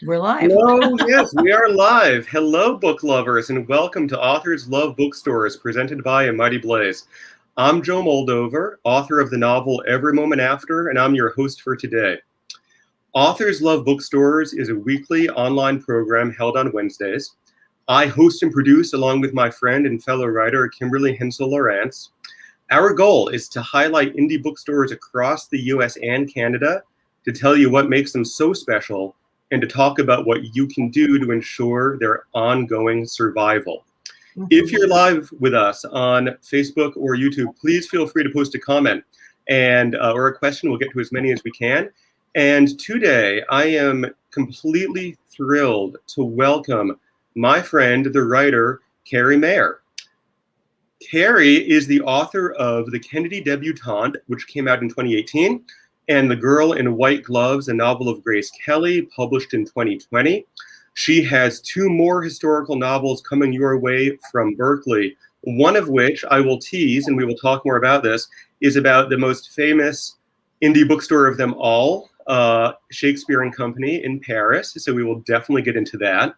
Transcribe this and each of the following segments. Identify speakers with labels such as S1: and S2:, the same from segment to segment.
S1: We're live.
S2: Hello, yes, we are live. Hello, book lovers, and welcome to Authors Love Bookstores, presented by A Mighty Blaze. I'm Joe Moldover, author of the novel Every Moment After, and I'm your host for today. Authors Love Bookstores is a weekly online program held on Wednesdays. I host and produce along with my friend and fellow writer, Kimberly Hensel-Lawrence. Our goal is to highlight indie bookstores across the US and Canada, to tell you what makes them so special, and to talk about what you can do to ensure their ongoing survival. If you're live with us on Facebook or YouTube, please feel free to post a comment or a question. We'll get to as many as we can. And today, I am completely thrilled to welcome my friend, the writer, Kerri Maher. Kerri is the author of The Kennedy Debutante, which came out in 2018, and The Girl in White Gloves, a novel of Grace Kelly, published in 2020. She has two more historical novels coming your way from Berkeley, one of which I will tease, and we will talk more about this, is about the most famous indie bookstore of them all, Shakespeare and Company in Paris, so we will definitely get into that.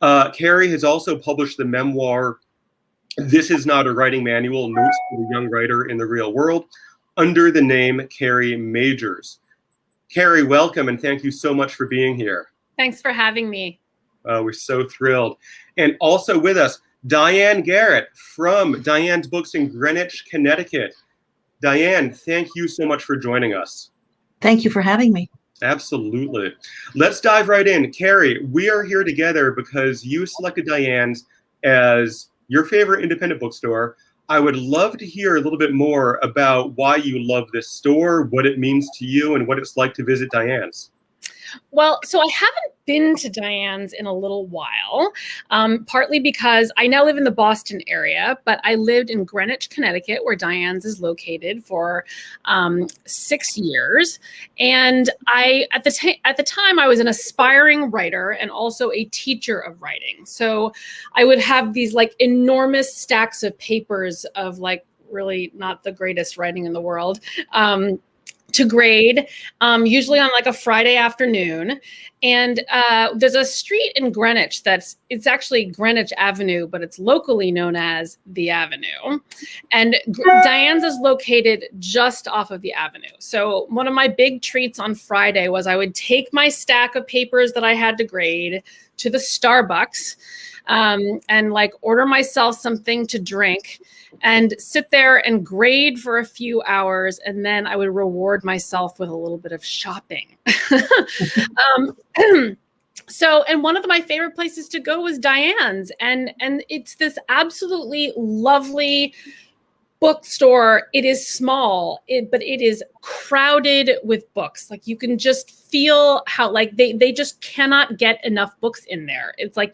S2: Kerri has also published the memoir, This Is Not a Writing Manual, Notes for the Young Writer in the Real World, under the name Kerri Majors. Kerri, welcome, and thank you so much for being here.
S3: Thanks for having me.
S2: We're so thrilled. And also with us, Diane Garrett from Diane's Books in Greenwich, Connecticut. Diane, thank you so much for joining us.
S1: Thank you for having me.
S2: Absolutely. Let's dive right in. Kerri, we are here together because you selected Diane's as your favorite independent bookstore. I would love to hear a little bit more about why you love this store, what it means to you, and what it's like to visit Diane's.
S3: Well, so I haven't been to Diane's in a little while, partly because I now live in the Boston area, but I lived in Greenwich, Connecticut, where Diane's is located for 6 years. And at the time, I was an aspiring writer and also a teacher of writing. So I would have these like enormous stacks of papers of like really not the greatest writing in the world, to grade, usually on like a Friday afternoon. And there's a street in Greenwich it's actually Greenwich Avenue, but it's locally known as the Avenue. And Diane's is located just off of the Avenue. So one of my big treats on Friday was I would take my stack of papers that I had to grade to the Starbucks, and like order myself something to drink and sit there and grade for a few hours. And then I would reward myself with a little bit of shopping. And one of my favorite places to go was Diane's. And it's this absolutely lovely bookstore. It is small, but it is crowded with books. Like you can just feel how like they just cannot get enough books in there. It's like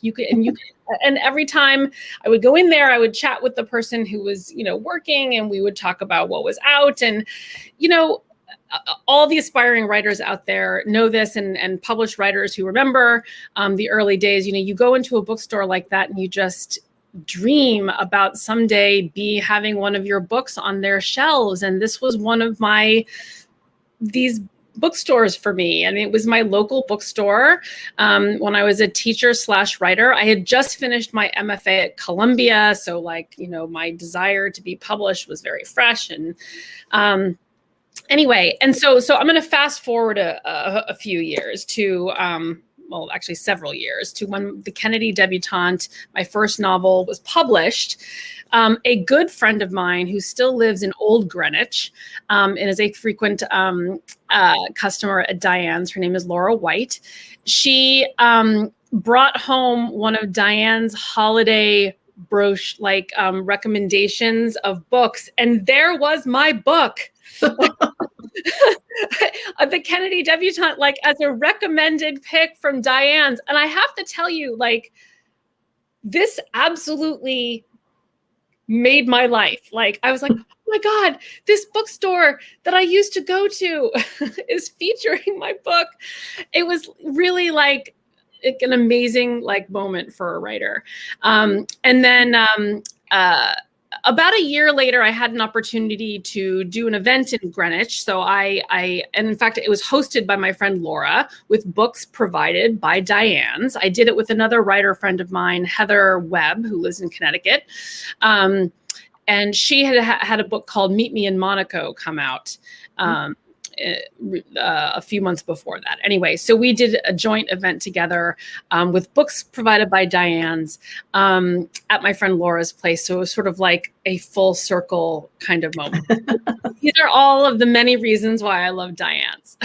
S3: and every time I would go in there, I would chat with the person who was, working, and we would talk about what was out. And, all the aspiring writers out there know this, and published writers who remember the early days. You go into a bookstore like that and you just dream about someday having one of your books on their shelves. And this was one of these bookstores for me. And it was my local bookstore. When I was a teacher/writer, I had just finished my MFA at Columbia. So my desire to be published was very fresh. And anyway, and so I'm going to fast forward a few years to, actually several years, to when The Kennedy Debutante, my first novel, was published. A good friend of mine who still lives in Old Greenwich and is a frequent customer at Diane's, her name is Laura White. She brought home one of Diane's holiday recommendations of books, and there was my book. The Kennedy Debutante, as a recommended pick from Diane's. And I have to tell you, this absolutely made my life. I was like, oh my God, this bookstore that I used to go to is featuring my book. It was really an amazing moment for a writer. And then about a year later, I had an opportunity to do an event in Greenwich. So and in fact, it was hosted by my friend Laura with books provided by Diane's. I did it with another writer friend of mine, Heather Webb, who lives in Connecticut. And she had a book called Meet Me in Monaco come out a few months before that. Anyway, so we did a joint event together with books provided by Diane's at my friend Laura's place. So it was sort of like a full circle kind of moment. These are all of the many reasons why I love Diane's.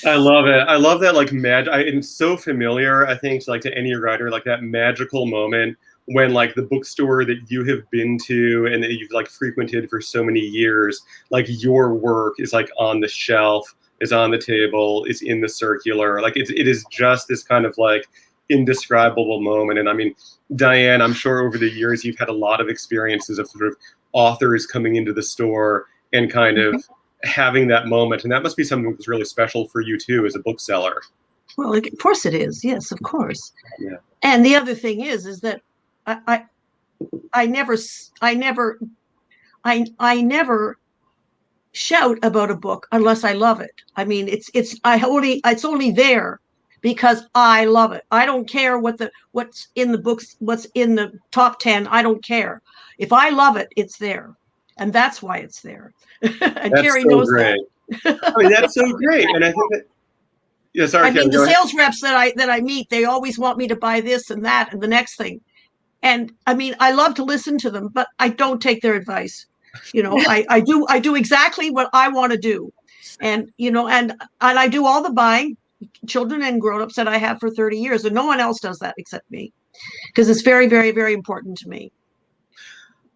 S2: I love it. I love that, like, it's so familiar, I think, like, to any writer, like that magical moment when, like, the bookstore that you have been to and that you've, like, frequented for so many years, like, your work is, like, on the shelf, is on the table, is in the circular. Like, it is just this kind of, like, indescribable moment. And I mean, Diane, I'm sure over the years you've had a lot of experiences of sort of authors coming into the store and kind of having that moment. And that must be something that's really special for you too, as a bookseller.
S1: Well, of course it is. Yes, of course.
S2: Yeah.
S1: And the other thing is that I never shout about a book unless I love it. I mean, it's only there because I love it. I don't care what's in the books, what's in the top 10. I don't care. If I love it, it's there. And that's why it's there. And
S2: that's
S1: Kerri
S2: so
S1: knows
S2: great.
S1: that.
S2: I mean, that's so great. And I think that, yeah, sorry.
S1: I mean, the sales reps that I meet, they always want me to buy this and that and the next thing. And I mean, I love to listen to them, but I don't take their advice. You know, I do exactly what I want to do. And, you know, and I do all the buying, children and grown-ups, that I have for 30 years. And no one else does that except me, because it's very, very, very important to me.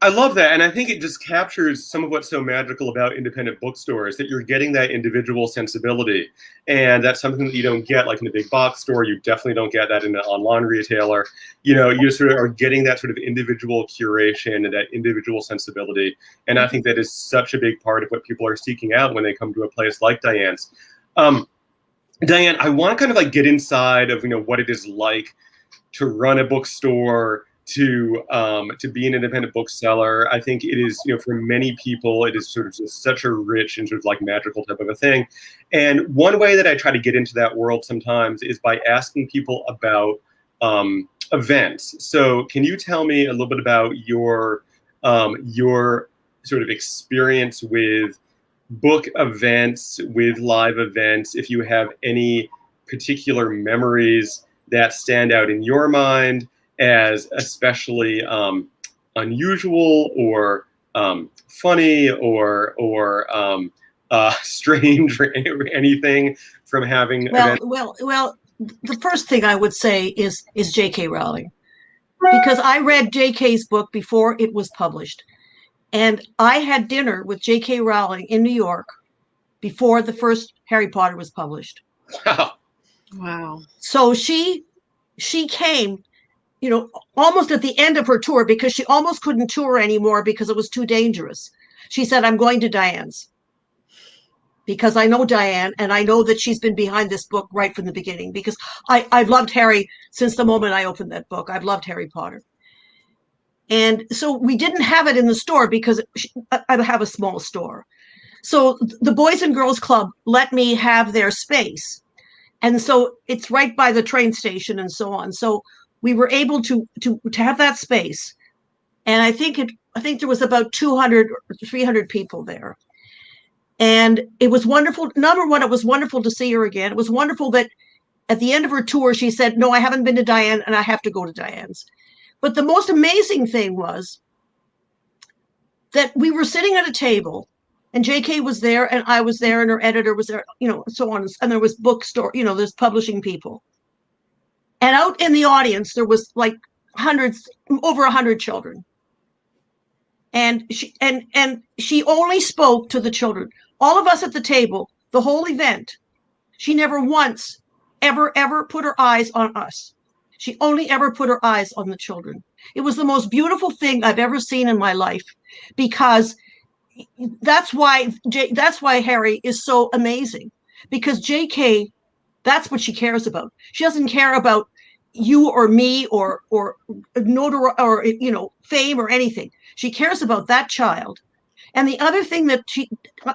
S2: I love that. And I think it just captures some of what's so magical about independent bookstores, that you're getting that individual sensibility. And that's something that you don't get like in a big box store. You definitely don't get that in an online retailer. You know, you sort of are getting that sort of individual curation and that individual sensibility. And I think that is such a big part of what people are seeking out when they come to a place like Diane's. Diane, I want to kind of like get inside of, you know, what it is like to run a bookstore, to be an independent bookseller. I think it is, you know, for many people, it is sort of just such a rich and sort of like magical type of a thing. And one way that I try to get into that world sometimes is by asking people about events. So can you tell me a little bit about your sort of experience with book events, with live events, if you have any particular memories that stand out in your mind as especially unusual or funny or strange or anything from having events?
S1: Well, the first thing I would say is J.K. Rowling, because I read J.K.'s book before it was published. And I had dinner with J.K. Rowling in New York before the first Harry Potter was published.
S3: Wow.
S1: So she came, you know, almost at the end of her tour, because she almost couldn't tour anymore because it was too dangerous. She said, I'm going to Diane's, because I know Diane and I know that she's been behind this book right from the beginning, because I've loved Harry since the moment I opened that book. I've loved Harry Potter. And so we didn't have it in the store because I have a small store. So the Boys and Girls Club let me have their space. And so it's right by the train station and so on. So we were able to have that space. And I think there was about 200 or 300 people there. And it was wonderful. Number one, it was wonderful to see her again. It was wonderful that at the end of her tour, she said, no, I haven't been to Diane and I have to go to Diane's. But the most amazing thing was that we were sitting at a table and JK was there and I was there and her editor was there, you know, so on. And there was bookstore, you know, there's publishing people. And out in the audience, there was like over 100 children. And she only spoke to the children. All of us at the table, the whole event, she never once ever put her eyes on us. She only ever put her eyes on the children. It was the most beautiful thing I've ever seen in my life, because that's why Harry is so amazing, because JK, that's what she cares about. She doesn't care about you or me or fame or anything. She cares about that child. And the other thing that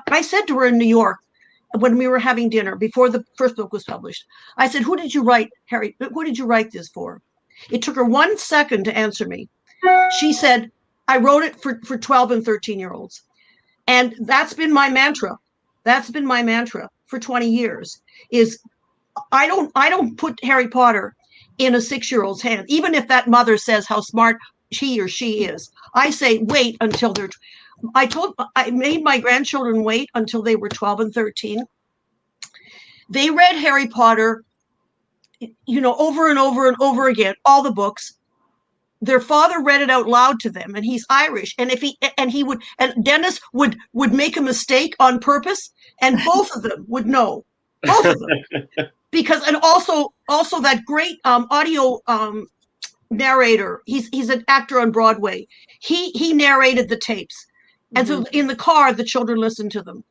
S1: I said to her in New York when we were having dinner before the first book was published, I said, "Who did you write, Harry? Who did you write this for?" It took her 1 second to answer me. She said, "I wrote it for 12 and 13-year-olds." And that's been my mantra. That's been my mantra for 20 years is I don't put Harry Potter in a 6-year-old's hand, even if that mother says how smart he or she is. I say, wait until they're, I made my grandchildren wait until they were 12 and 13. They read Harry Potter, over and over and over again, all the books. Their father read it out loud to them, and he's Irish. And Dennis would make a mistake on purpose, and both of them would know, both of them, because and also that great audio narrator. He's an actor on Broadway. He narrated the tapes, and so in the car the children listened to them.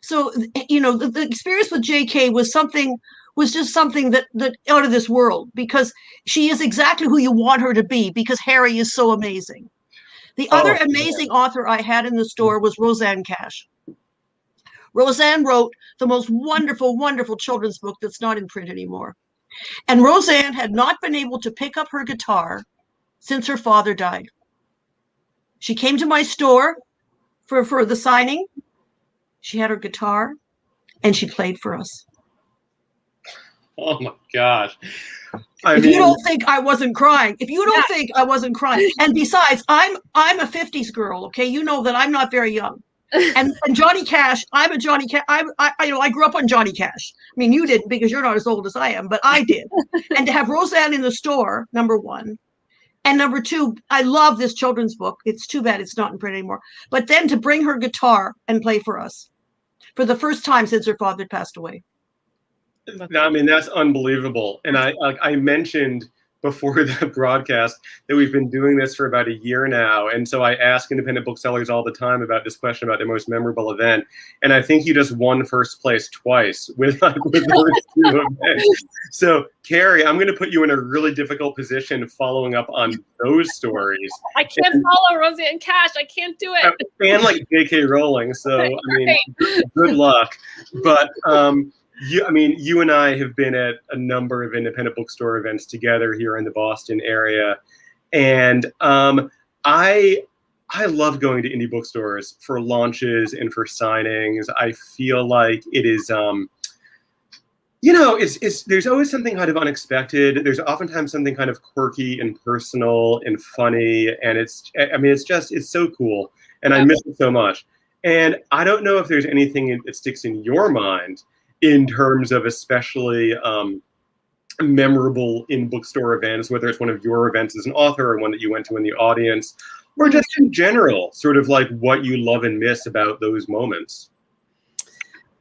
S1: So the experience with J.K. was just something that out of this world, because she is exactly who you want her to be, because Harry is so amazing. The other amazing author I had in the store was Roseanne Cash. Roseanne wrote the most wonderful, wonderful children's book that's not in print anymore. And Roseanne had not been able to pick up her guitar since her father died. She came to my store for the signing. She had her guitar and she played for us.
S2: Oh my gosh.
S1: You don't think I wasn't crying, and besides, I'm a 50s girl, okay? You know that I'm not very young. And Johnny Cash, I'm a Johnny Cash. I grew up on Johnny Cash. I mean, you didn't, because you're not as old as I am, but I did. And to have Roseanne in the store, number one, and number two, I love this children's book. It's too bad it's not in print anymore. But then to bring her guitar and play for us for the first time since her father passed away.
S2: I mean, that's unbelievable. And I mentioned before the broadcast that we've been doing this for about a year now. And so I ask independent booksellers all the time about this question about their most memorable event. And I think you just won first place twice with those two events. So, Kerri, I'm going to put you in a really difficult position following up on those stories.
S3: I can't follow Roseanne Cash. I can't do it.
S2: And like J.K. Rowling. So, I mean, good luck. But, you and I have been at a number of independent bookstore events together here in the Boston area. And I love going to indie bookstores for launches and for signings. I feel like it is, there's always something kind of unexpected. There's oftentimes something kind of quirky and personal and funny. And it's so cool. And I miss it so much. And I don't know if there's anything that sticks in your mind in terms of especially memorable in bookstore events, whether it's one of your events as an author or one that you went to in the audience, or just in general, sort of like what you love and miss about those moments.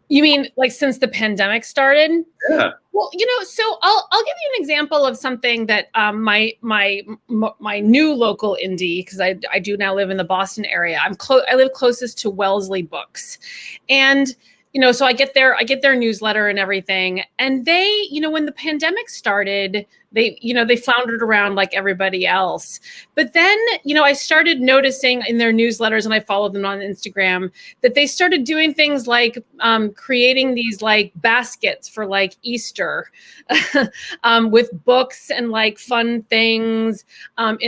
S3: You mean like since the pandemic started?
S2: Yeah.
S3: Well, so I'll give you an example of something that my new local indie, because I do now live in the Boston area. I live closest to Wellesley Books, and so I get their newsletter and everything. And they, when the pandemic started, they floundered around like everybody else. But then, I started noticing in their newsletters, and I followed them on Instagram, that they started doing things like creating these like baskets for like Easter with books and like fun things. Like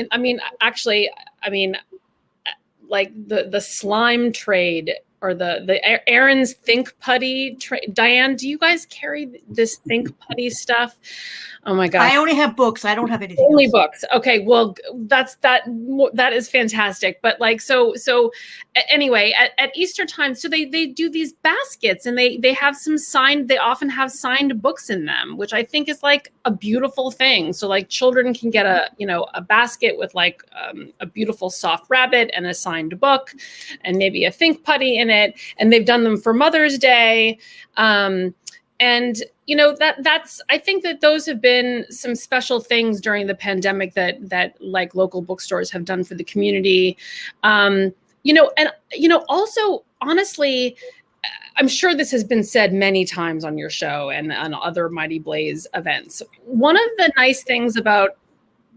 S3: the slime trade, or the Aaron's Think Putty. Diane, do you guys carry this Think Putty stuff? Oh my God.
S1: I only have books. I don't have anything
S3: Only
S1: else.
S3: books. Okay. Well, that is fantastic. But like, so anyway, at Easter time, so they do these baskets, and they often have signed books in them, which I think is like a beautiful thing. So like children can get a basket with like a beautiful soft rabbit and a signed book and maybe a Think Putty in it. And they've done them for Mother's Day. And that's I think that those have been some special things during the pandemic that like local bookstores have done for the community. Also, honestly, I'm sure this has been said many times on your show and on other Mighty Blaze events. One of the nice things about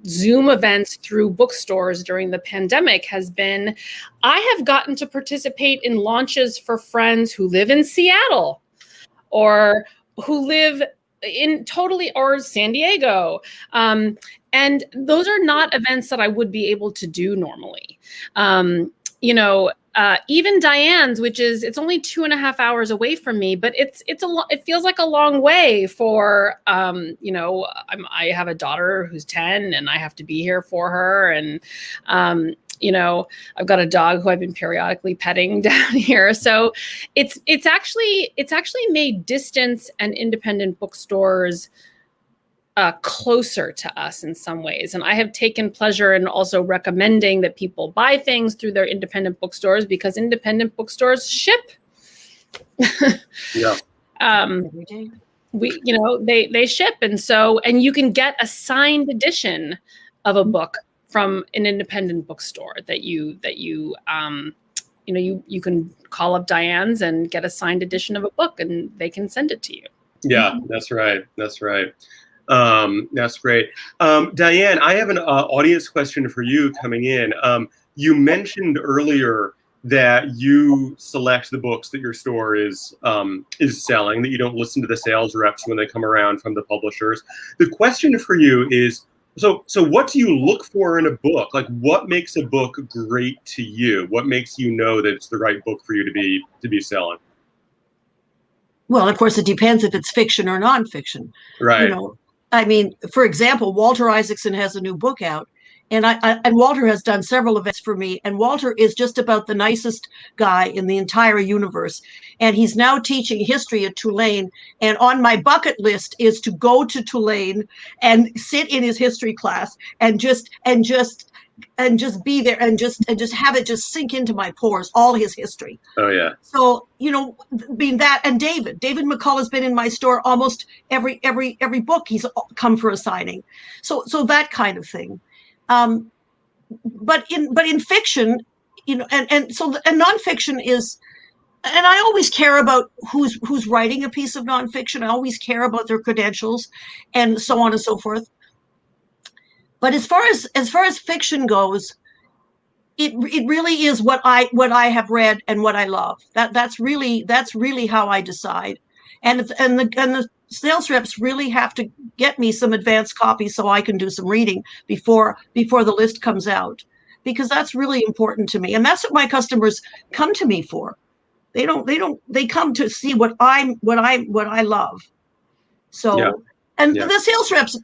S3: Zoom events through bookstores during the pandemic has been I have gotten to participate in launches for friends who live in Seattle or who live in or San Diego. And those are not events that I would be able to do normally. Even Diane's, it's only 2.5 hours away from me, but it feels like a long way for, I have a daughter who's 10 and I have to be here for her. And, I've got a dog who I've been periodically petting down here. So it's actually made distance and independent bookstores closer to us in some ways. And I have taken pleasure in also recommending that people buy things through their independent bookstores because independent bookstores ship.
S2: Yeah.
S3: They ship. And you can get a signed edition of a book from an independent bookstore that you can call up Diane's and get a signed edition of a book and they can send it to you.
S2: Yeah, that's right. That's right. That's great. Diane, I have an audience question for you coming in. You mentioned earlier that you select the books that your store is selling, that you don't listen to the sales reps when they come around from the publishers. The question for you is, so what do you look for in a book? Like, what makes a book great to you? What makes you know that it's the right book for you to be selling?
S1: Well, of course, it depends if it's fiction or nonfiction.
S2: Right.
S1: For example, Walter Isaacson has a new book out, and Walter has done several events for me, and Walter is just about the nicest guy in the entire universe. And he's now teaching history at Tulane. And on my bucket list is to go to Tulane and sit in his history class and just be there and just have it just sink into my pores, all his history.
S2: Oh yeah.
S1: So, that and David McCullough has been in my store almost every book he's come for a signing. So that kind of thing. But in fiction, and nonfiction is, and I always care about who's writing a piece of nonfiction. I always care about their credentials and so on and so forth. But as far as fiction goes, it really is what I have read and what I love. That's really how I decide. And the sales reps really have to get me some advanced copies so I can do some reading before the list comes out, because that's really important to me. And that's what my customers come to me for. They come to see what I love. So yeah. And yeah.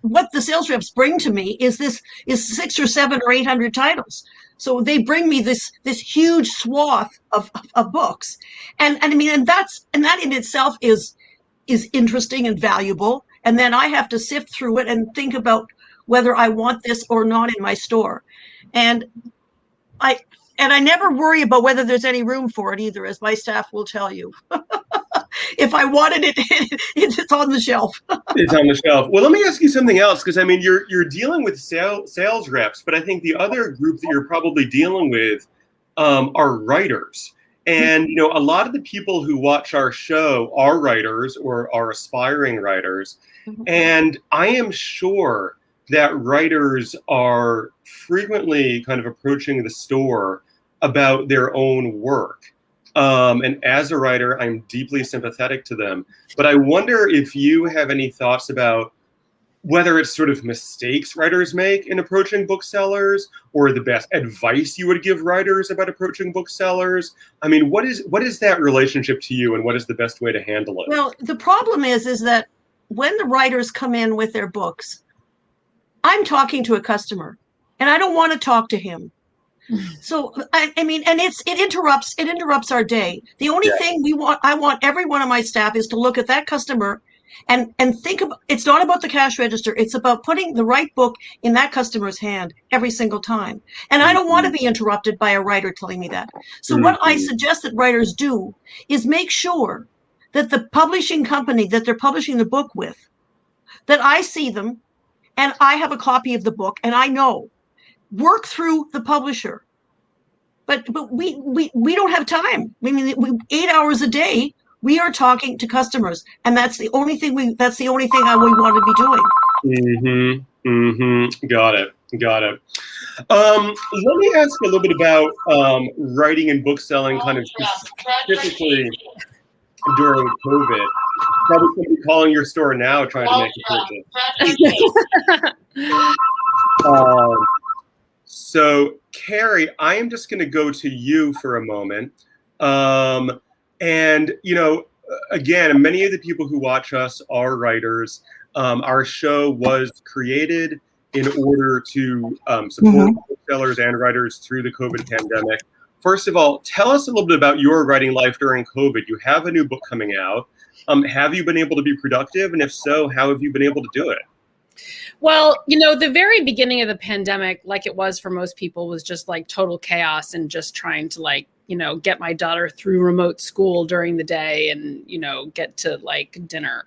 S1: What the sales reps bring to me is 600 or 700 or 800 titles. So they bring me this huge swath of books, and that in itself is interesting and valuable. And then I have to sift through it and think about whether I want this or not in my store. And I never worry about whether there's any room for it either, as my staff will tell you. If I wanted it, it's on the shelf.
S2: It's on the shelf. Well, let me ask you something else, because you're dealing with sales reps, but I think the other group that you're probably dealing with are writers. And a lot of the people who watch our show are writers or are aspiring writers. Mm-hmm. And I am sure that writers are frequently kind of approaching the store about their own work. And as a writer, I'm deeply sympathetic to them. But I wonder if you have any thoughts about whether it's sort of mistakes writers make in approaching booksellers, or the best advice you would give writers about approaching booksellers. I mean, what is that relationship to you, and what is the best way to handle it?
S1: Well, the problem is that when the writers come in with their books, I'm talking to a customer, and I don't want to talk to him. So and it interrupts our day. The only thing I want every one of my staff is to look at that customer and think about, it's not about the cash register. It's about putting the right book in that customer's hand every single time. And I don't want to be interrupted by a writer telling me that. So what I suggest that writers do is make sure that the publishing company that they're publishing the book with, that I see them and I have a copy of the book and I know, work through the publisher. but we don't have time. I mean, 8 hours a day we are talking to customers, and that's the only thing we want to be doing.
S2: Got it. Let me ask you a little bit about writing and book selling, kind of specifically during COVID. Probably somebody calling your store now trying to make a purchase. So, Kerri, I am just going to go to you for a moment. And, again, many of the people who watch us are writers. Our show was created in order to support booksellers and writers through the COVID pandemic. First of all, tell us a little bit about your writing life during COVID. You have a new book coming out. Have you been able to be productive? And if so, how have you been able to do it?
S3: Well, the very beginning of the pandemic, like it was for most people, was just like total chaos and just trying to get my daughter through remote school during the day and, get to dinner.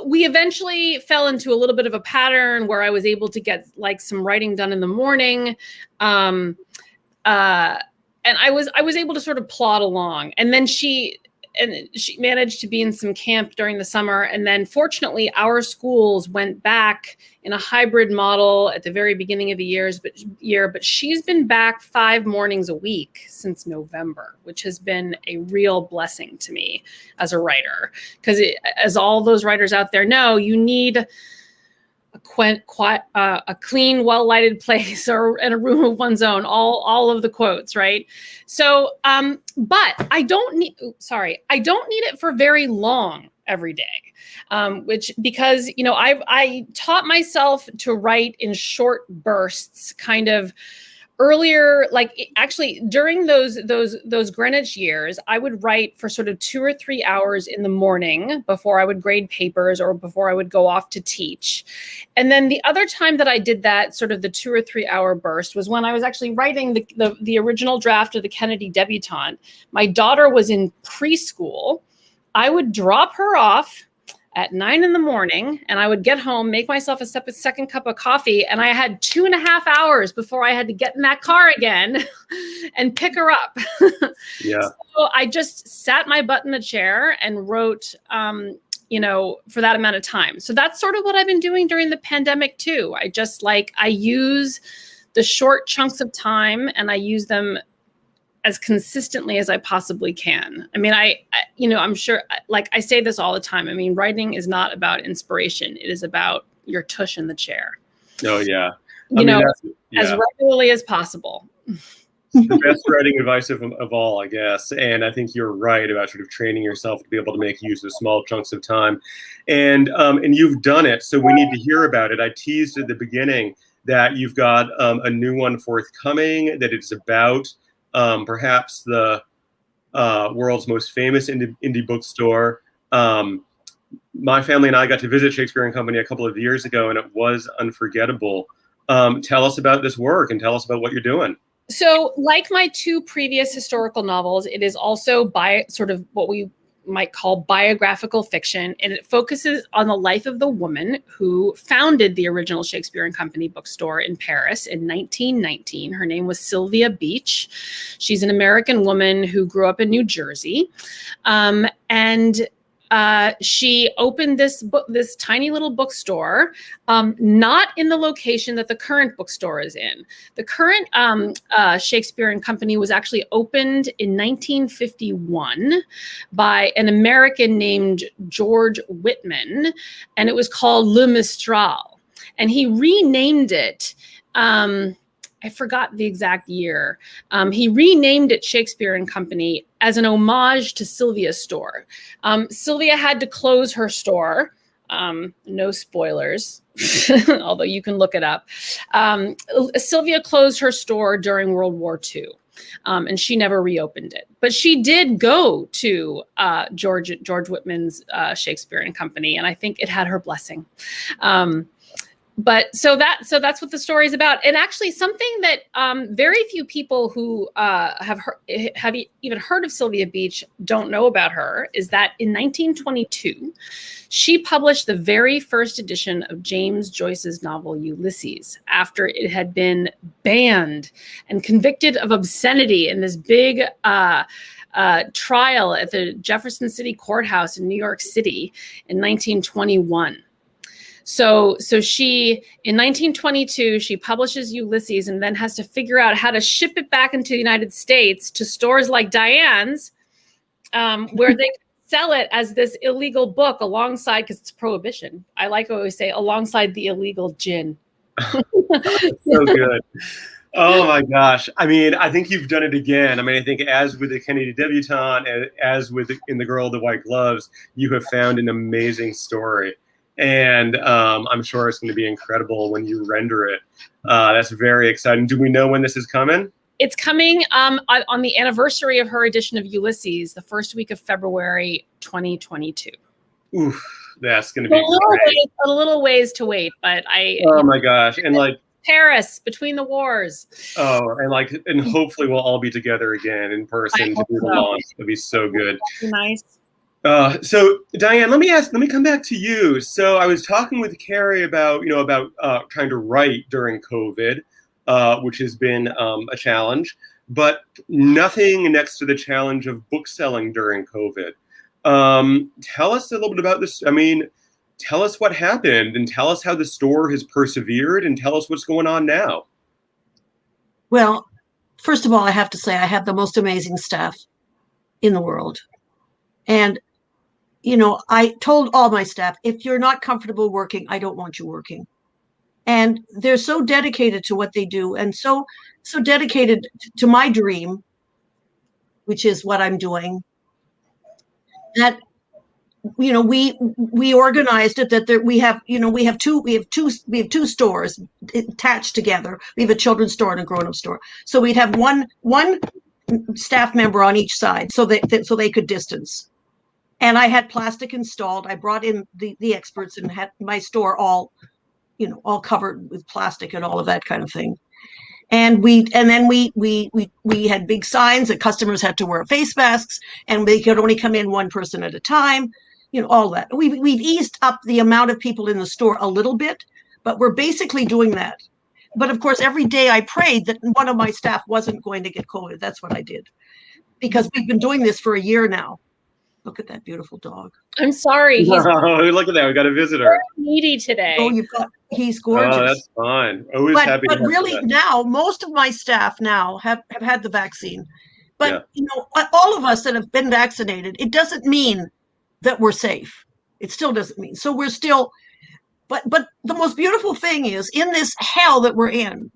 S3: We eventually fell into a little bit of a pattern where I was able to get some writing done in the morning. And I was able to sort of plod along. And then she managed to be in some camp during the summer. And then fortunately, our schools went back in a hybrid model at the very beginning of the year, but she's been back 5 mornings a week since November, which has been a real blessing to me as a writer. Because as all those writers out there know, you need a clean, well-lighted place and a room of one's own, all of the quotes, right? So, but I don't need it for very long every day, because I taught myself to write in short bursts, kind of earlier, actually during those Greenwich years, I would write for sort of 2 or 3 hours in the morning before I would grade papers or before I would go off to teach. And then the other time that I did that, sort of the 2 or 3 hour burst, was when I was actually writing the original draft of the Kennedy Debutante. My daughter was in preschool. I would drop her off at 9 a.m, and I would get home, make myself a second cup of coffee, and I had 2.5 hours before I had to get in that car again and pick her up.
S2: Yeah.
S3: So I just sat my butt in the chair and wrote, for that amount of time. So that's sort of what I've been doing during the pandemic too. I use the short chunks of time and I use them as consistently as I possibly can. I mean, I'm sure, I say this all the time. I mean, writing is not about inspiration. It is about your tush in the chair.
S2: Oh, yeah.
S3: As regularly as possible.
S2: The best writing advice of all, I guess. And I think you're right about sort of training yourself to be able to make use of small chunks of time. And you've done it, so we need to hear about it. I teased at the beginning that you've got a new one forthcoming, that it's about perhaps the world's most famous indie bookstore. My family and I got to visit Shakespeare and Company a couple of years ago, and it was unforgettable. Tell us about this work and tell us about what you're doing.
S3: So, like my 2 previous historical novels, it is also sort of what we might call biographical fiction, and it focuses on the life of the woman who founded the original Shakespeare and Company bookstore in Paris in 1919. Her name was Sylvia Beach. She's an American woman who grew up in New Jersey, and she opened this tiny little bookstore, not in the location that the current bookstore is in. The current Shakespeare and Company was actually opened in 1951 by an American named George Whitman, and it was called Le Mistral. And he renamed it. I forgot the exact year. He renamed it Shakespeare and Company as an homage to Sylvia's store. Sylvia had to close her store. No spoilers, although you can look it up. Sylvia closed her store during World War II. And she never reopened it. But she did go to George Whitman's Shakespeare and Company, and I think it had her blessing. but so that's what the story is about. And actually something that very few people who have even heard of Sylvia Beach don't know about her is that in 1922, she published the very first edition of James Joyce's novel Ulysses after it had been banned and convicted of obscenity in this big trial at the Jefferson City Courthouse in New York City in 1921. So she, in 1922, she publishes Ulysses and then has to figure out how to ship it back into the United States to stores like Diane's, where they sell it as this illegal book alongside, because it's prohibition. I like to always say alongside the illegal gin.
S2: So good. Oh my gosh. I mean, I think you've done it again. I mean, I think as with the Kennedy Debutante, and as with In the Girl with the White Gloves, you have found an amazing story. And I'm sure it's going to be incredible when you render it. That's very exciting. Do we know when this is coming?
S3: It's coming on the anniversary of her edition of Ulysses, the first week of February 2022.
S2: Oof, that's going to be great.
S3: A little ways to wait, but
S2: Oh my gosh. And like
S3: Kerris, Between the Wars.
S2: Oh, and hopefully we'll all be together again in person to do the launch. That'd be so good.
S3: That'd be nice.
S2: So Diane, let me come back to you. So I was talking with Kerri about trying to write during COVID, which has been a challenge, but nothing next to the challenge of book selling during COVID. Tell us a little bit about this. I mean, tell us what happened and tell us how the store has persevered and tell us what's going on now.
S1: Well, first of all, I have to say I have the most amazing staff in the world. And I told all my staff, if you're not comfortable working, I don't want you working. And they're so dedicated to what they do and so dedicated to my dream, which is what I'm doing, that, we organized it that we have two stores attached together. We have a children's store and a grown-up store. So we'd have one staff member on each side so they could distance. And I had plastic installed. I brought in the experts and had my store all covered with plastic and all of that kind of thing. And then we had big signs that customers had to wear face masks and they could only come in one person at a time, all that. We've eased up the amount of people in the store a little bit, but we're basically doing that. But of course, every day I prayed that one of my staff wasn't going to get COVID. That's what I did, because we've been doing this for a year now. Look at that beautiful dog.
S3: I'm sorry.
S2: Look at that. We got a visitor.
S3: Needy today.
S1: Oh, he's gorgeous.
S2: Oh, that's fine. Always happy.
S1: But really now, most of my staff now have had the vaccine. But, all of us that have been vaccinated, it doesn't mean that we're safe. It still doesn't mean. So we're still, but the most beautiful thing is in this hell that we're in,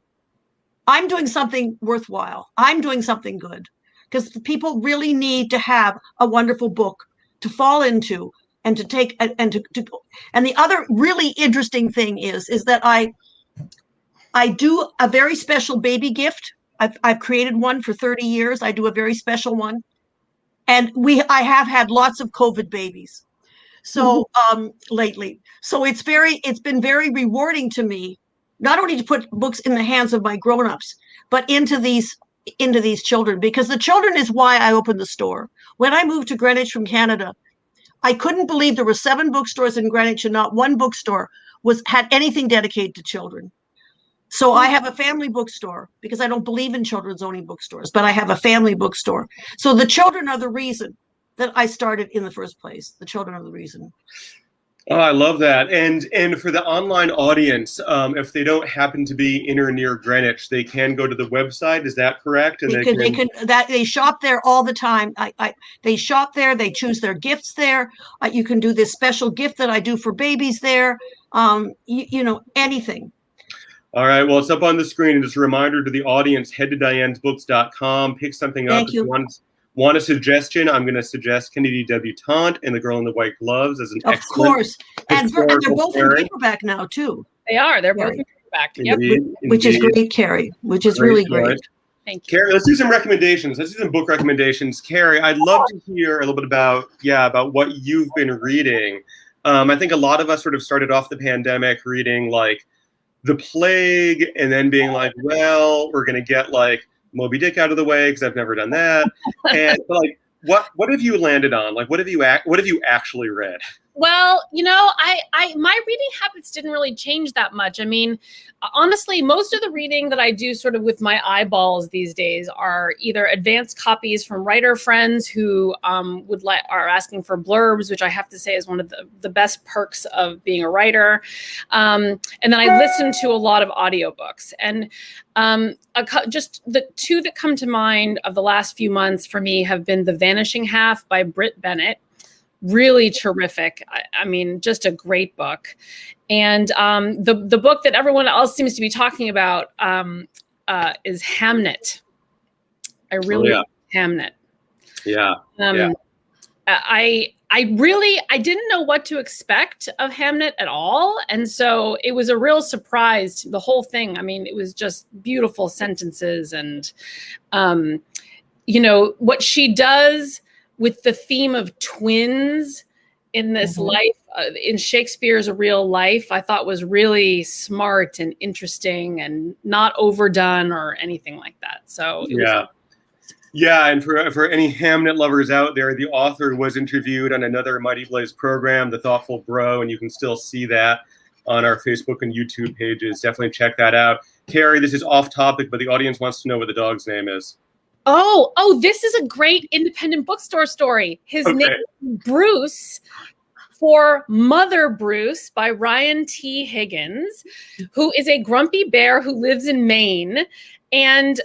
S1: I'm doing something worthwhile. I'm doing something good. Because people really need to have a wonderful book to fall into and to take and the other really interesting thing is that I do a very special baby gift. I've created one for 30 years. I do a very special one, and I have had lots of COVID babies. So lately, so it's been very rewarding to me, not only to put books in the hands of my grown-ups, but into these children, because the children is why I opened the store. When I moved to Greenwich from Canada, I couldn't believe there were 7 bookstores in Greenwich and not one bookstore had anything dedicated to children. So I have a family bookstore because I don't believe in children's only bookstores, but I have a family bookstore. So the children are the reason that I started in the first place. The children are the reason.
S2: Oh, I love that. And for the online audience, if they don't happen to be in or near Greenwich, they can go to the website. Is that correct? And
S1: they shop there all the time. They shop there. They choose their gifts there. You can do this special gift that I do for babies there. Anything.
S2: All right. Well, it's up on the screen. And just a reminder to the audience, head to DIANE'sBooks.com, pick something up.
S1: Thank you.
S2: Want a suggestion? I'm going to suggest Kennedy Debutante and The Girl in the White Gloves as an excellent.
S1: Of course. And they're both in paperback now, too.
S3: They are. They're both in paperback. Yep.
S1: Which is great, Kerri. Which is really great.
S3: Thank you.
S2: Kerri, let's do some recommendations. Let's do some book recommendations. Kerri, I'd love to hear a little bit about what you've been reading. I think a lot of us sort of started off the pandemic reading like the plague and then being like, well, we're going to get like Moby Dick out of the way because I've never done that. And like, what have you landed on? Like, what have you actually read?
S3: Well, my reading habits didn't really change that much. I mean, honestly, most of the reading that I do sort of with my eyeballs these days are either advanced copies from writer friends who are asking for blurbs, which I have to say is one of the best perks of being a writer. And then I listen to a lot of audiobooks. And just the two that come to mind of the last few months for me have been The Vanishing Half by Britt Bennett. Really terrific. I mean, just a great book. And the book that everyone else seems to be talking about is Hamnet. I really like Hamnet.
S2: Yeah.
S3: I didn't know what to expect of Hamnet at all. And so it was a real surprise, the whole thing. I mean, it was just beautiful sentences and, what she does with the theme of twins in this life, in Shakespeare's real life, I thought was really smart and interesting and not overdone or anything like that. So
S2: yeah, and for any Hamnet lovers out there, the author was interviewed on another Mighty Blaze program, The Thoughtful Bro, and you can still see that on our Facebook and YouTube pages. Definitely check that out. Kerri, this is off topic, but the audience wants to know what the dog's name is.
S3: Oh, this is a great independent bookstore story. His name is Bruce, for Mother Bruce by Ryan T. Higgins, who is a grumpy bear who lives in Maine. And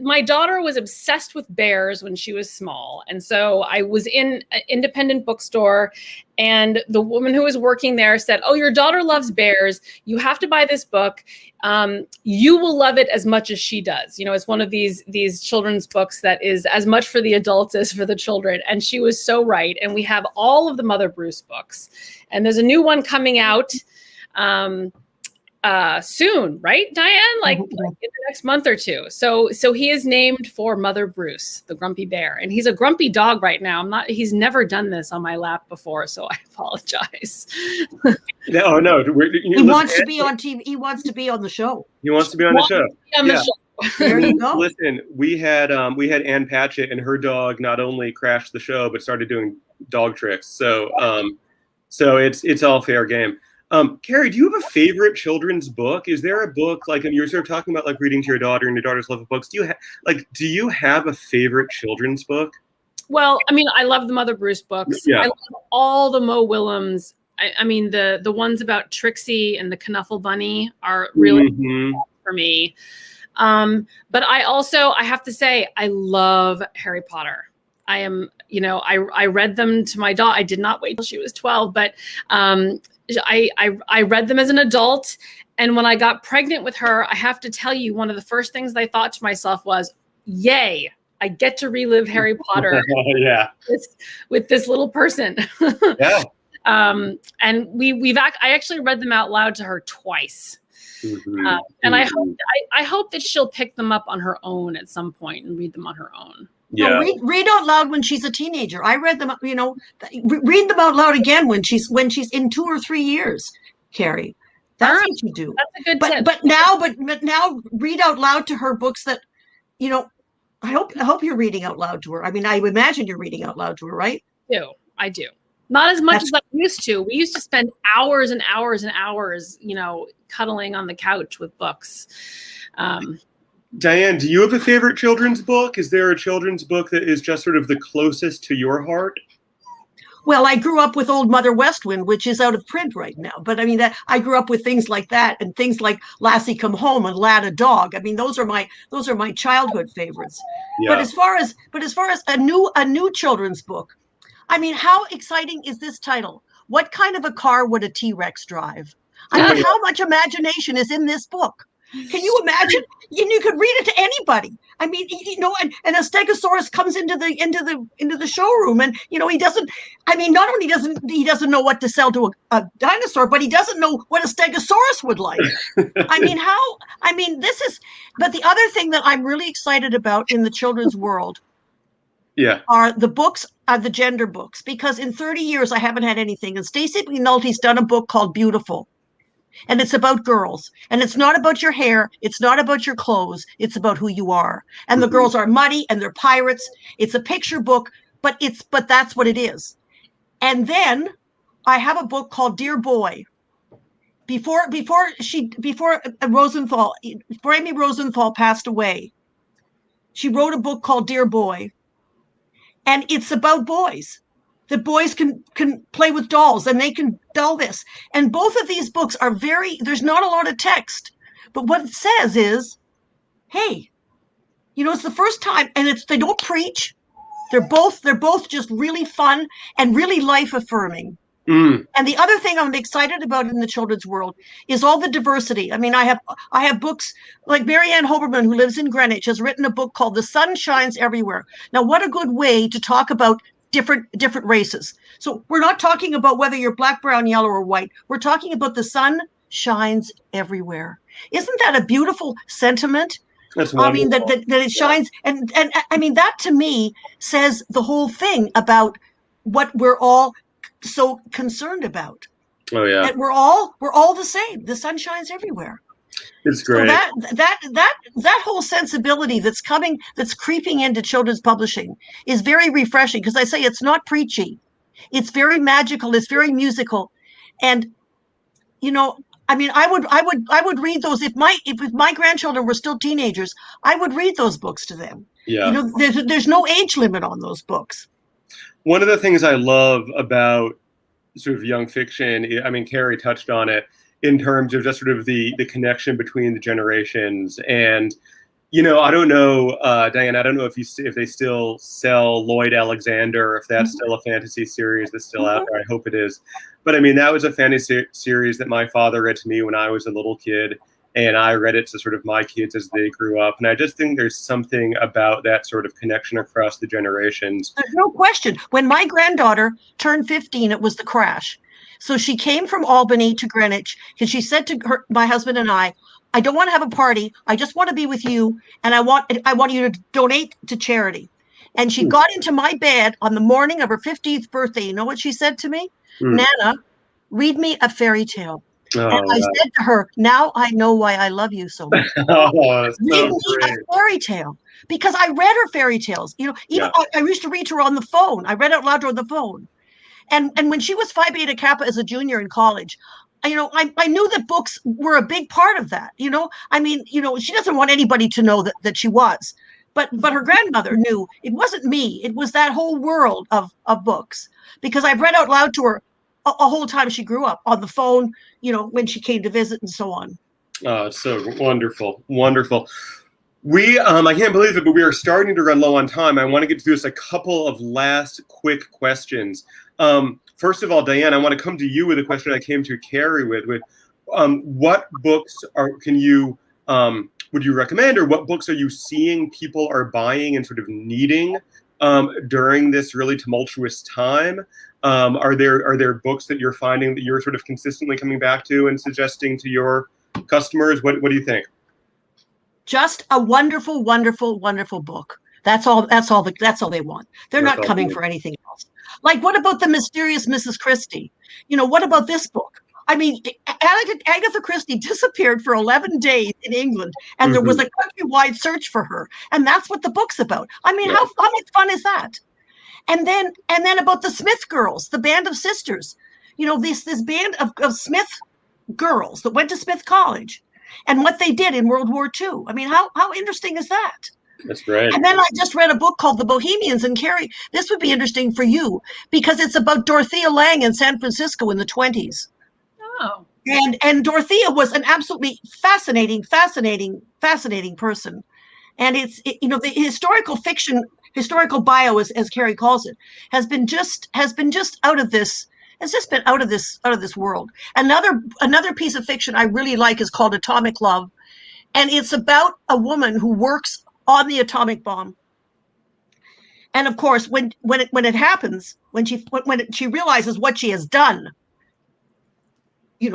S3: my daughter was obsessed with bears when she was small. And so I was in an independent bookstore, and the woman who was working there said, "Oh, your daughter loves bears. You have to buy this book. You will love it as much as she does." It's one of these children's books that is as much for the adults as for the children. And she was so right. And we have all of the Mother Bruce books, and there's a new one coming out soon, right, Diane? Like in the next month or two. So he is named for Mother Bruce, the grumpy bear, and he's a grumpy dog right now. He's never done this on my lap before, so I apologize.
S2: No.
S1: He wants to be on TV. He wants to be on the show.
S2: He wants to be on the show.
S1: There you go.
S2: Listen, we had Ann Patchett, and her dog not only crashed the show but started doing dog tricks. So it's all fair game. Kerri, do you have a favorite children's book? Is there a book, like, and you were sort of talking about like reading to your daughter and your daughter's love of books. Do you have a favorite children's book?
S3: Well, I mean, I love the Mother Bruce books.
S2: Yeah. I
S3: love all the Mo Willems. I mean, the ones about Trixie and the Knuffle Bunny are really for me. But I have to say, I love Harry Potter. I am, I read them to my daughter. I did not wait till she was 12, but I read them as an adult. And when I got pregnant with her, I have to tell you, one of the first things I thought to myself was, yay, I get to relive Harry Potter with this little person.
S2: Yeah.
S3: And I actually read them out loud to her twice. And I hope that she'll pick them up on her own at some point and read them on her own.
S2: Yeah.
S1: No, read out loud when she's a teenager. I read them, read them out loud again when she's in 2 or 3 years, Kerri. That's what you do.
S3: That's a good tip.
S1: But now read out loud to her books that, I hope you're reading out loud to her. I mean, I imagine you're reading out loud to her, right?
S3: I do. Not as much as I used to. We used to spend hours and hours and hours, cuddling on the couch with books.
S2: Diane, do you have a favorite children's book? Is there a children's book that is just sort of the closest to your heart?
S1: Well, I grew up with Old Mother West Wind, which is out of print right now. But I mean, I grew up with things like that, and things like Lassie Come Home and Lad a Dog. I mean, those are my childhood favorites.
S2: Yeah.
S1: But as far as a new children's book, I mean, how exciting is this title? What kind of a car would a T-Rex drive? I mean, how much imagination is in this book? Can you imagine? You could read it to anybody. I mean, and a Stegosaurus comes into the showroom, and he doesn't. I mean, not only doesn't know what to sell to a dinosaur, but he doesn't know what a Stegosaurus would like. This is. But the other thing that I'm really excited about in the children's world, are the books, are the gender books, because in 30 years I haven't had anything. And Stacey McNulty's done a book called Beautiful. And it's about girls. And it's not about your hair. It's not about your clothes. It's about who you are. And the girls are muddy and they're pirates. It's a picture book, but that's what it is. And then I have a book called Dear Boy. Before Amy Rosenthal passed away, she wrote a book called Dear Boy. And it's about boys. That boys can play with dolls and they can doll this. And both of these books are there's not a lot of text, but what it says is, hey, it's the first time, and they don't preach. They're both just really fun and really life affirming. And the other thing I'm excited about in the children's world is all the diversity. I mean, I have books like Marianne Hoberman, who lives in Greenwich, has written a book called The Sun Shines Everywhere. Now, what a good way to talk about different races. So we're not talking about whether you're black, brown, yellow, or white. We're talking about the sun shines everywhere. Isn't that a beautiful sentiment?
S2: That's wonderful.
S1: I mean, that it shines. And I mean, that to me says the whole thing about what we're all so concerned about.
S2: Oh yeah.
S1: That we're all the same. The sun shines everywhere.
S2: It's great.
S1: So that whole sensibility that's creeping into children's publishing is very refreshing, because I say it's not preachy. It's very magical, it's very musical. And I mean, I would read those if my grandchildren were still teenagers, I would read those books to them.
S2: Yeah.
S1: There's no age limit on those books.
S2: One of the things I love about sort of young fiction, I mean, Kerri touched on it in terms of just sort of the connection between the generations. And, I don't know, Diane, I don't know if they still sell Lloyd Alexander, if that's still a fantasy series that's still out there. I hope it is. But I mean, that was a fantasy series that my father read to me when I was a little kid. And I read it to sort of my kids as they grew up. And I just think there's something about that sort of connection across the generations.
S1: There's no question. When my granddaughter turned 15, it was the crash. So she came from Albany to Greenwich, and she said to my husband and I don't want to have a party. I just want to be with you. And I want you to donate to charity. And she got into my bed on the morning of her 15th birthday. You know what she said to me? Nana, read me a fairy tale.
S2: Oh,
S1: and I said to her, now I know why I love you so much.
S2: Read
S1: me a fairy tale. Because I read her fairy tales. I used to read to her on the phone. I read out loud to her on the phone. And when she was Phi Beta Kappa as a junior in college, I knew that books were a big part of that. I mean, she doesn't want anybody to know that she was. But her grandmother knew it wasn't me. It was that whole world of books. Because I read out loud to her a whole time she grew up, on the phone, when she came to visit and so on.
S2: Oh, it's so wonderful. Wonderful. I can't believe it, but we are starting to run low on time. I want to get through just a couple of last quick questions. First of all, Diane, I want to come to you with a question I came to Kerri with what books would you recommend, or what books are you seeing people are buying and sort of needing during this really tumultuous time? Are there books that you're finding that you're sort of consistently coming back to and suggesting to your customers? What do you think?
S1: Just a wonderful, wonderful, wonderful book. That's all they want. They're not coming for anything else. Like, what about The Mysterious Mrs. Christie? What about this book? I mean, Agatha Christie disappeared for 11 days in England, and there was a countrywide search for her. And that's what the book's about. I mean, how much fun is that? And then about the Smith girls, the band of sisters, this band of Smith girls that went to Smith College, and what they did in World War II. I mean, how interesting is that?
S2: That's great. And
S1: then I just read a book called The Bohemians, and Kerri, this would be interesting for you because it's about Dorothea Lange in San Francisco in the 1920s.
S3: Oh.
S1: And Dorothea was an absolutely fascinating person. And the historical fiction, historical bio, as Kerri calls it, has been just out of this. It's just been out of this world. Another piece of fiction I really like is called Atomic Love, and it's about a woman who works on the atomic bomb. And of course, when it happens, when she realizes what she has done,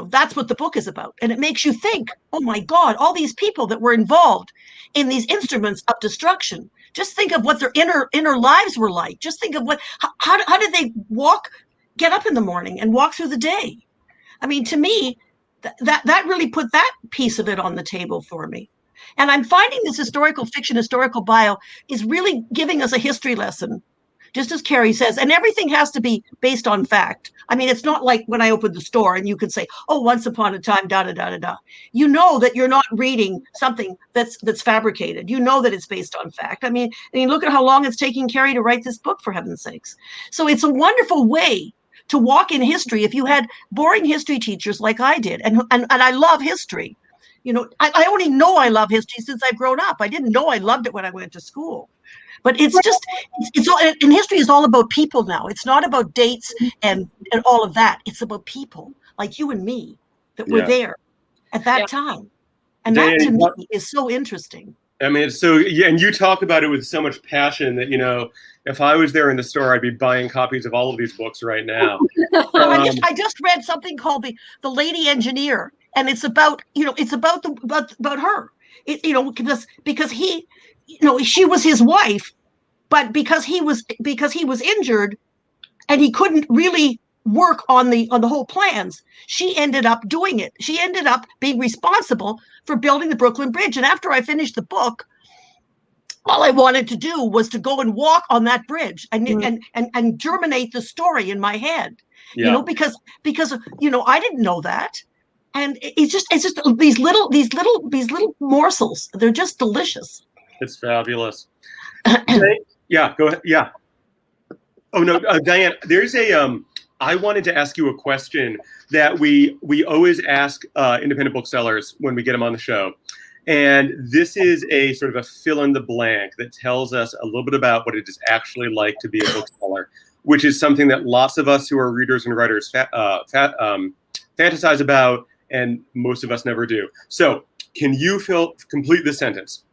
S1: that's what the book is about. And it makes you think, oh my God, all these people that were involved in these instruments of destruction. Just think of what their inner lives were like. Just think of how did they get up in the morning and walk through the day? I mean, to me, that really put that piece of it on the table for me. And I'm finding this historical fiction, historical bio is really giving us a history lesson, just as Kerri says, and everything has to be based on fact. I mean, it's not like when I opened the store and you could say, oh, once upon a time, da, da, da, da, da. You know that you're not reading something that's fabricated. You know that it's based on fact. I mean, look at how long it's taking Kerri to write this book, for heaven's sakes. So it's a wonderful way to walk in history if you had boring history teachers like I did. And I love history. You know, I only know I love history since I've grown up. I didn't know I loved it when I went to school. But it's just, it's all, and history is all about people now. It's not about dates and all of that. It's about people like you and me that were there at that time. And that to me is so interesting.
S2: I mean, it's so, yeah, and you talk about it with so much passion that, you know, if I was there in the store, I'd be buying copies of all of these books right now.
S1: I just read something called the Lady Engineer, and it's about, you know, it's about her. You know, because he, you know, she was his wife, but because he was injured and he couldn't really work on the whole plans, she ended up doing it. She ended up being responsible for building the Brooklyn Bridge. And after I finished the book, all I wanted to do was to go and walk on that bridge and germinate the story in my head. You know, because you know, I didn't know that. And it's just these little morsels. They're just delicious.
S2: It's fabulous. Yeah, go ahead. Yeah. Oh no, Diane, there's a I wanted to ask you a question that we always ask independent booksellers when we get them on the show. And this is a sort of a fill in the blank that tells us a little bit about what it is actually like to be a bookseller, which is something that lots of us who are readers and writers fantasize about, and most of us never do. So can you complete this sentence?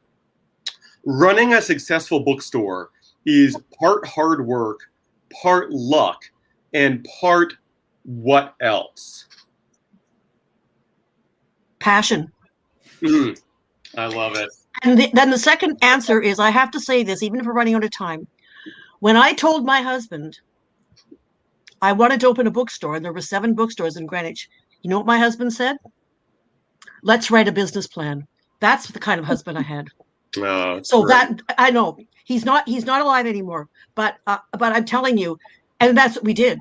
S2: Running a successful bookstore is part hard work, part luck, and part what else?
S1: Passion.
S2: I love it.
S1: And then the second answer is, I have to say this, even if we're running out of time. When I told my husband I wanted to open a bookstore, and there were 7 bookstores in Greenwich, you know what my husband said? Let's write a business plan. That's the kind of husband I had.
S2: Oh,
S1: so
S2: great.
S1: That I know he's not alive anymore, but I'm telling you, and that's what we did.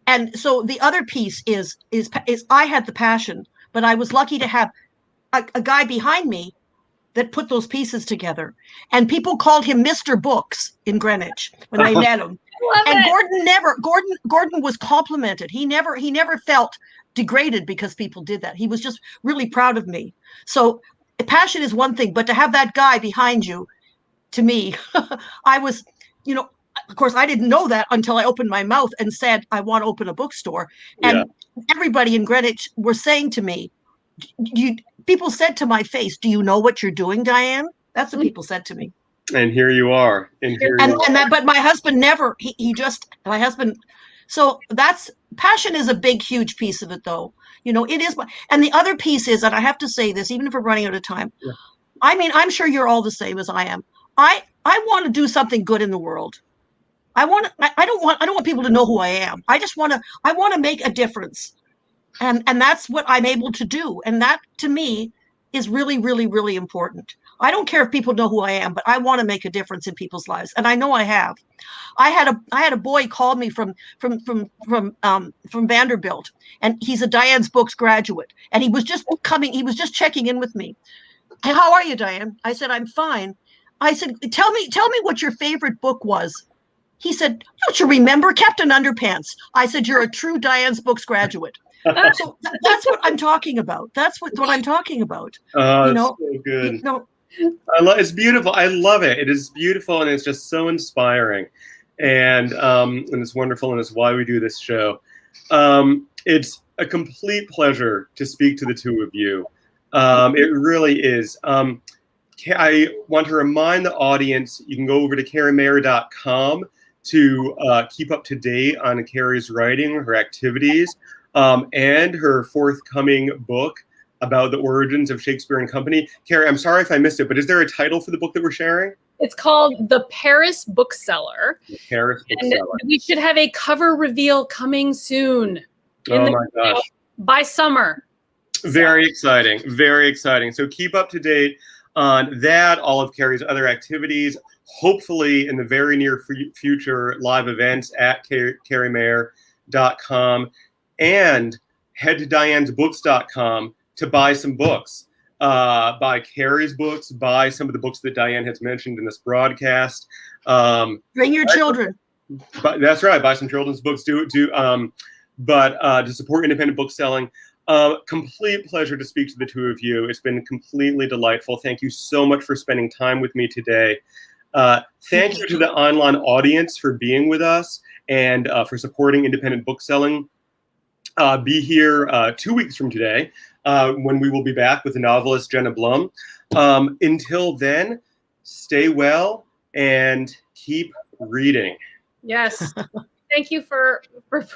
S1: And so the other piece is I had the passion, but I was lucky to have a guy behind me that put those pieces together. And people called him Mr. Books in Greenwich when they met him. And Gordon was complimented. He never felt degraded because people did that. He was just really proud of me. So passion is one thing, but to have that guy behind you, to me, I was, you know, of course, I didn't know that until I opened my mouth and said, I want to open a bookstore. And everybody in Greenwich were saying to me, people said to my face, do you know what you're doing, Diane? That's what people said to me.
S2: And here you are.
S1: But my husband never, my husband. So passion is a big, huge piece of it, though. You know, it is. And the other piece is, and I have to say this, even if we're running out of time, I mean, I'm sure you're all the same as I am. I want to do something good in the world. I don't want people to know who I am. I want to make a difference. And that's what I'm able to do. And that, to me, is really, really, really important. I don't care if people know who I am, but I want to make a difference in people's lives. And I know I have. I had a boy call me from Vanderbilt, and he's a Diane's Books graduate. And he was just checking in with me. Hey, how are you, Diane? I said, I'm fine. I said, tell me what your favorite book was. He said, don't you remember Captain Underpants? I said, you're a true Diane's Books graduate. So that's what I'm talking about. That's what I'm talking about.
S2: Oh,
S1: you know,
S2: so good.
S1: You know,
S2: it's beautiful. I love it. It is beautiful, and it's just so inspiring, and it's wonderful, and it's why we do this show. It's a complete pleasure to speak to the two of you. It really is. I want to remind the audience, you can go over to kerrimaher.com to keep up to date on Kerri's writing, her activities, and her forthcoming book about the origins of Shakespeare and Company. Kerri, I'm sorry if I missed it, but is there a title for the book that we're sharing?
S3: It's called The Paris Bookseller.
S2: The Paris Bookseller.
S3: And we should have a cover reveal coming soon.
S2: Oh my gosh.
S3: By summer.
S2: Very exciting. Very exciting. So keep up to date on that, all of Kerri's other activities, hopefully in the very near future, live events at kerrimaher.com, and head to DIANE'SBooks.com to buy some books. Buy Kerri's books, buy some of the books that Diane has mentioned in this broadcast.
S1: Bring your children.
S2: But that's right. Buy some children's books. But to support independent bookselling. Complete pleasure to speak to the two of you. It's been completely delightful. Thank you so much for spending time with me today. Thank you to the online audience for being with us and for supporting independent bookselling. Be here 2 weeks from today when we will be back with the novelist Jenna Blum. Until then, stay well and keep reading.
S3: Yes. Thank you for